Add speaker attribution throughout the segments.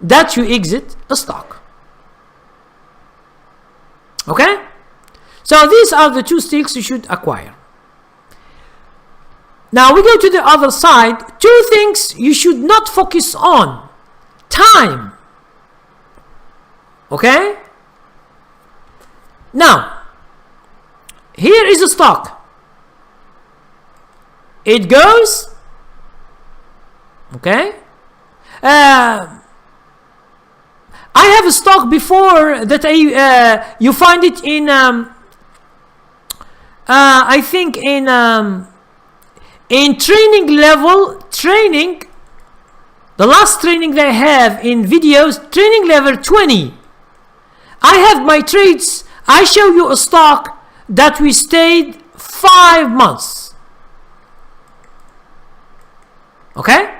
Speaker 1: that you exit a stock. Okay? So these are the two skills you should acquire. Now we go to the other side. Two things you should not focus on. Time. Okay? Now, here is a stock. It goes. Okay? I have a stock before that you find it in I think in training level, the last training they have in videos, training level 20. I have my trades. I show you a stock that we stayed 5 months. Okay?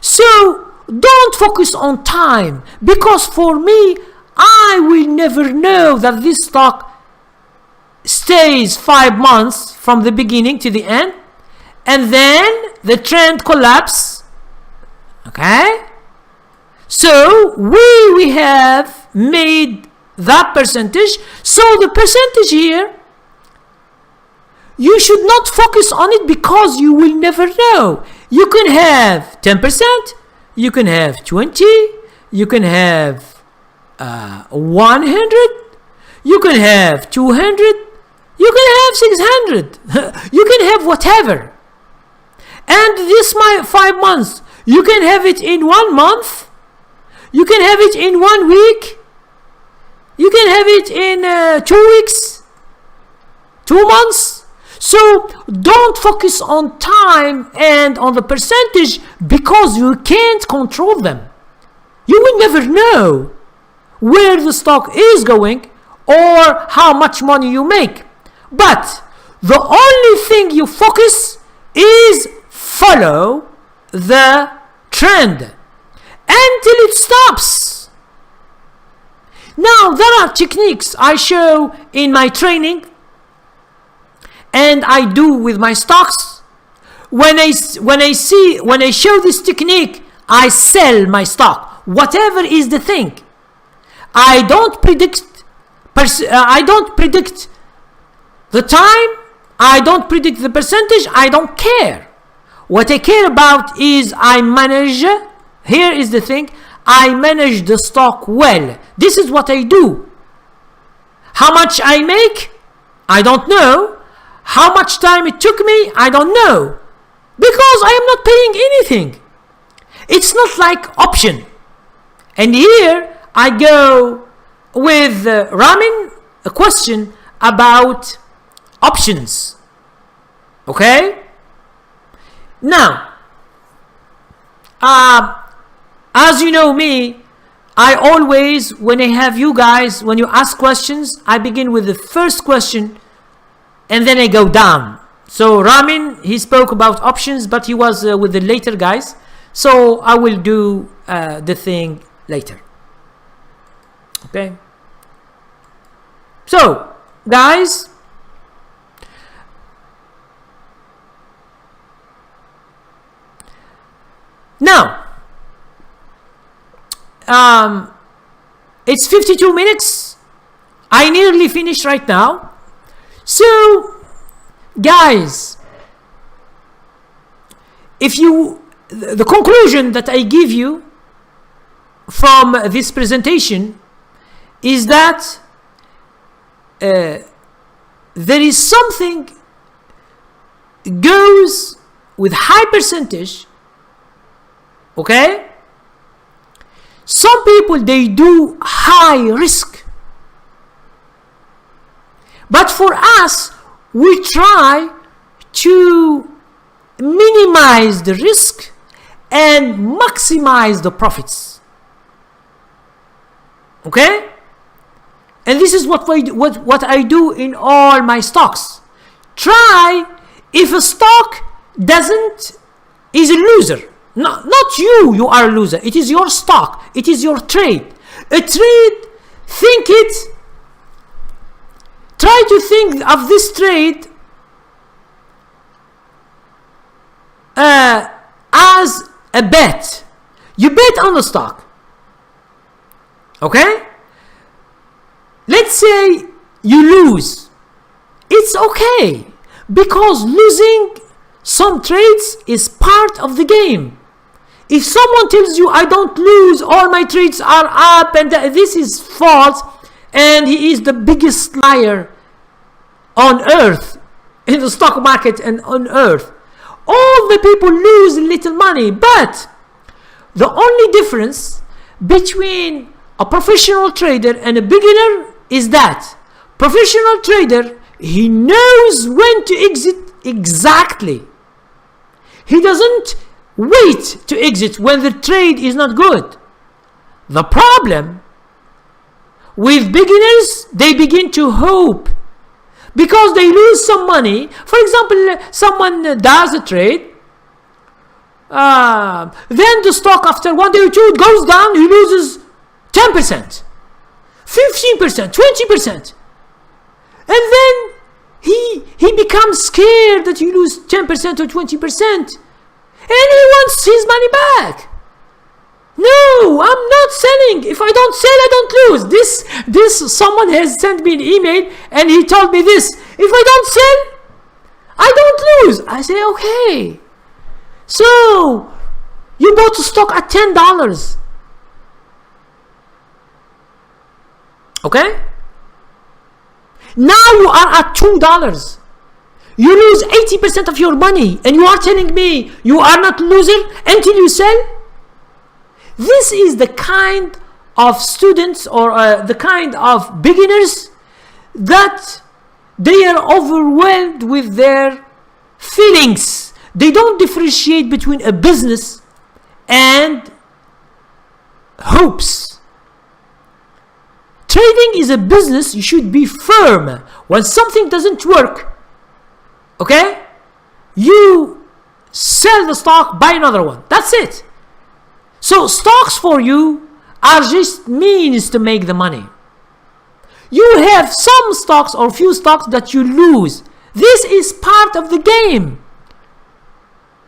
Speaker 1: So don't focus on time, because for me, I will never know that this stock stays 5 months from the beginning to the end, and then the trend collapse. Okay? So we have made that percentage. So the percentage here, you should not focus on it, because you will never know. You can have 10%, you can have 20, you can have 100, you can have 200, you can have 600, you can have whatever. And this 5 months, you can have it in 1 month, you can have it in 1 week, you can have it in 2 weeks, 2 months. So don't focus on time and on the percentage, because you can't control them. You will never know where the stock is going or how much money you make. But the only thing you focus is follow the trend until it stops. Now there are techniques I show in my training, and I do with my stocks. When I show this technique, I sell my stock, whatever is the thing. I don't predict the time, I don't predict the percentage, I don't care. What I care about is I manage. Here is the thing, I manage the stock well. This is what I do. How much I make, I don't know. How much time it took me, I don't know, because I am not paying anything. It's not like option. And here I go with Ramin, a question about options. Okay? Now, as you know me, I always, when I have you guys, when you ask questions, I begin with the first question, and then I go down. So Ramin, he spoke about options, but he was with the later guys. So I will do the thing later. Okay. So guys, now it's 52 minutes. I nearly finished right now. So, guys, the conclusion that I give you from this presentation is that there is something goes with high percentage. Okay? Some people, they do high risk. But for us, we try to minimize the risk and maximize the profits. Okay? And this is what I do in all my stocks. Try, if a stock is a loser. Not you are a loser. It is your stock. It is your trade. A trade, try to think of this trade as a bet. You bet on the stock. Okay? Let's say you lose. It's okay, because losing some trades is part of the game. If someone tells you I don't lose, all my trades are up, and this is false, and he is the biggest liar on earth, in the stock market and on earth. All the people lose little money, but the only difference between a professional trader and a beginner is that professional trader, he knows when to exit exactly. He doesn't wait to exit when the trade is not good. The problem with beginners, they begin to hope because they lose some money. For example, someone does a trade, then the stock after 1 day or 2 it goes down, he loses 10%, 15%, 20%, and then he becomes scared that you lose 10% or 20%, and he wants his money back. No, I'm not selling. If I don't sell, I don't lose. This someone has sent me an email and he told me this. If I don't sell, I don't lose. I say, okay. So you bought a stock at $10. Okay? Now you are at $2. You lose 80% of your money, and you are telling me you are not loser until you sell? This is the kind of students or the kind of beginners that they are overwhelmed with their feelings. They don't differentiate between a business and hopes. Trading is a business. You should be firm. When something doesn't work, okay, you sell the stock, buy another one. That's it. So stocks for you are just means to make the money. You have some stocks or few stocks that you lose. This is part of the game.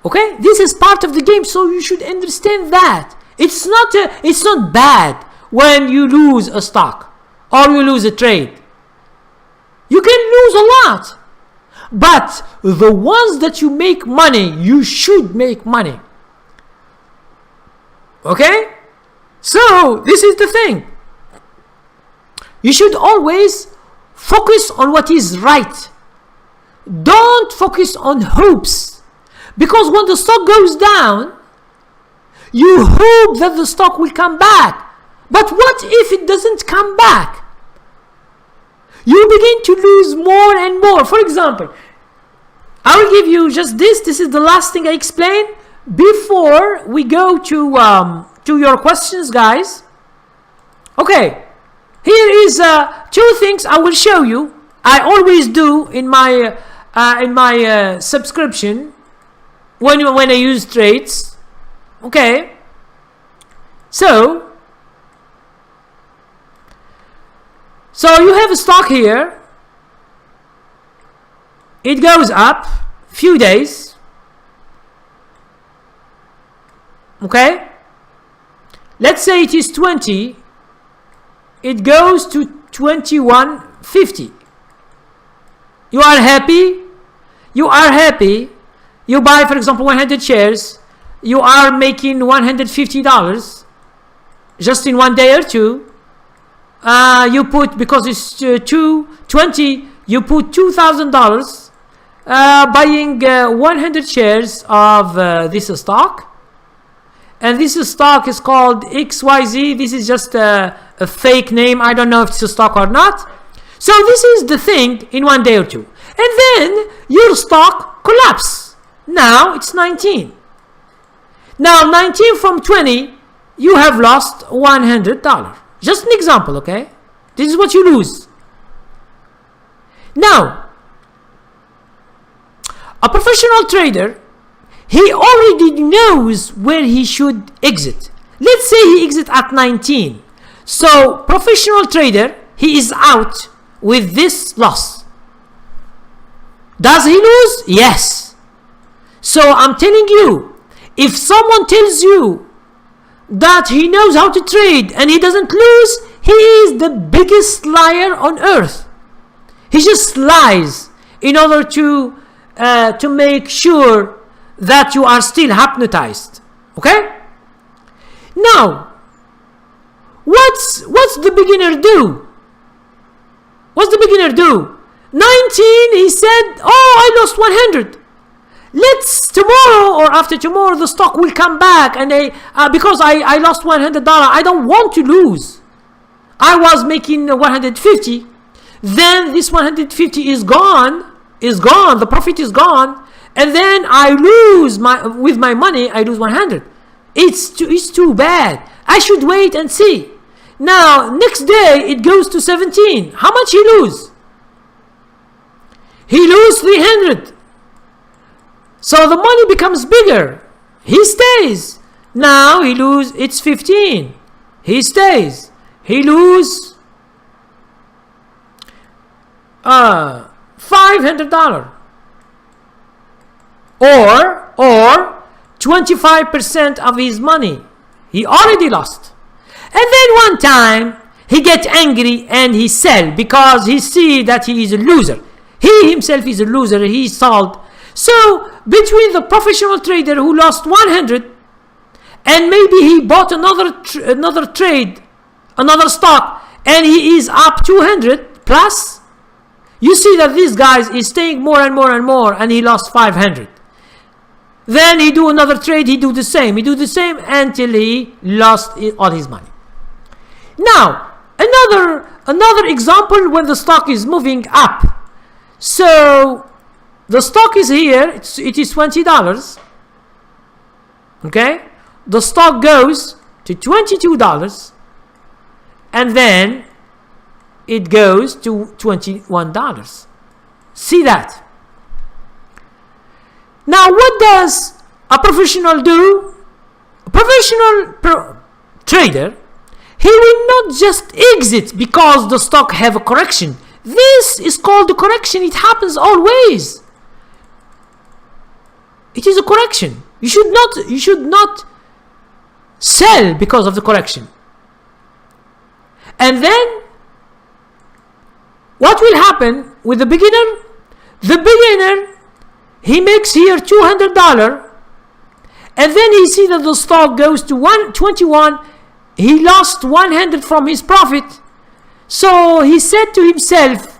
Speaker 1: Okay, this is part of the game, so you should understand that. It's not bad when you lose a stock or you lose a trade. You can lose a lot, but the ones that you make money, you should make money. Okay? So this is the thing. You should always focus on what is right. Don't focus on hopes. Because when the stock goes down, you hope that the stock will come back. But what if it doesn't come back? You begin to lose more and more. For example, I will give you just this. This is the last thing I explain before we go to your questions, guys. Okay, here is 2 things I will show you. I always do in my subscription when I use trades. Okay, so you have a stock here. It goes up few days. Okay, let's say it is 20, it goes to 21.50. You are happy. You buy, for example, 100 shares. You are making $150 just in 1 day or 2. You put, because it's 220, you put $2,000 buying 100 shares of this stock. And this stock is called XYZ. This is just a fake name. I don't know if it's a stock or not. So this is the thing in 1 day or 2. And then your stock collapses. Now it's 19. Now 19 from 20, you have lost $100. Just an example, okay? This is what you lose. Now, a professional trader, he already knows where he should exit. Let's say he exits at 19. So, professional trader, he is out with this loss. Does he lose? Yes. So, I'm telling you, if someone tells you that he knows how to trade and he doesn't lose, he is the biggest liar on earth. He just lies in order to make sure that you are still hypnotized. Okay? Now, what's the beginner do? What's the beginner do? 19, he said, oh, I lost 100. Let's tomorrow or after tomorrow the stock will come back, and because I lost $100, I don't want to lose. I was making 150. Then this 150 is gone. The profit is gone, and then I lose with my money. I lose 100. It's too bad. I should wait and see. Now next day it goes to 17. How much he lose? He lose 300. So the money becomes bigger. He stays. Now he lose. It's 15. He stays. He lose $500 or 25% of his money. He already lost. And then one time he gets angry and he sell because he see that he is a loser. He himself is a loser. He sold. So between the professional trader who lost 100 and maybe he bought another trade, another stock, and he is up 200 plus, you see that this guy is staying more and more and more, and he lost 500. Then he do another trade, he do the same until he lost all his money. Now another example when the stock is moving up. So the stock is here, it is $20. Okay, the stock goes to $22, and then it goes to $21. See that? Now what does a professional do? A professional trader, he will not just exit because the stock have a correction. This is called a correction. It happens always. It is a correction. You should not sell because of the correction. And then what will happen with the beginner? The beginner, he makes here $200, and then he see that the stock goes to 121. He lost 100 from his profit. So he said to himself,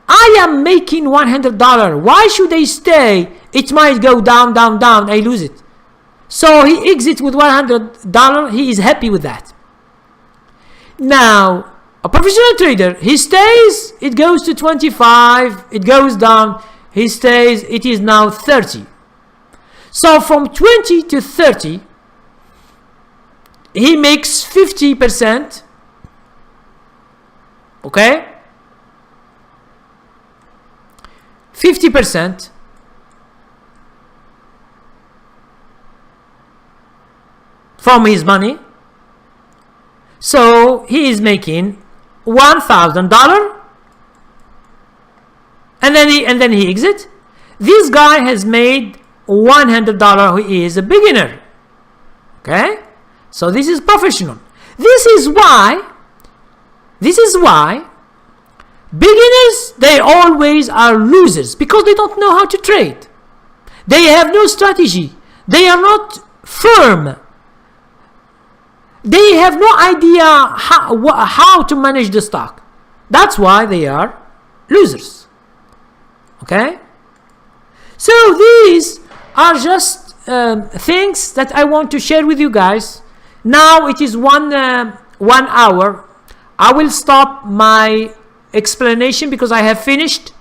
Speaker 1: I am making $100. Why should I stay? It might go down, down, down. I lose it. So he exits with $100. He is happy with that. Now, a professional trader, he stays, it goes to 25, it goes down, he stays, it is now 30. So from 20 to 30, he makes 50%. Okay? 50% from his money. So he is making $1,000, and then he exit. This guy has made $100. He is a beginner. Okay, so this is professional. This is why beginners, they always are losers, because they don't know how to trade. They have no strategy. They are not firm. They have no idea how to manage the stock. That's why they are losers. Okay? So these are just things that I want to share with you guys. Now it is 1 hour. I will stop my explanation because I have finished.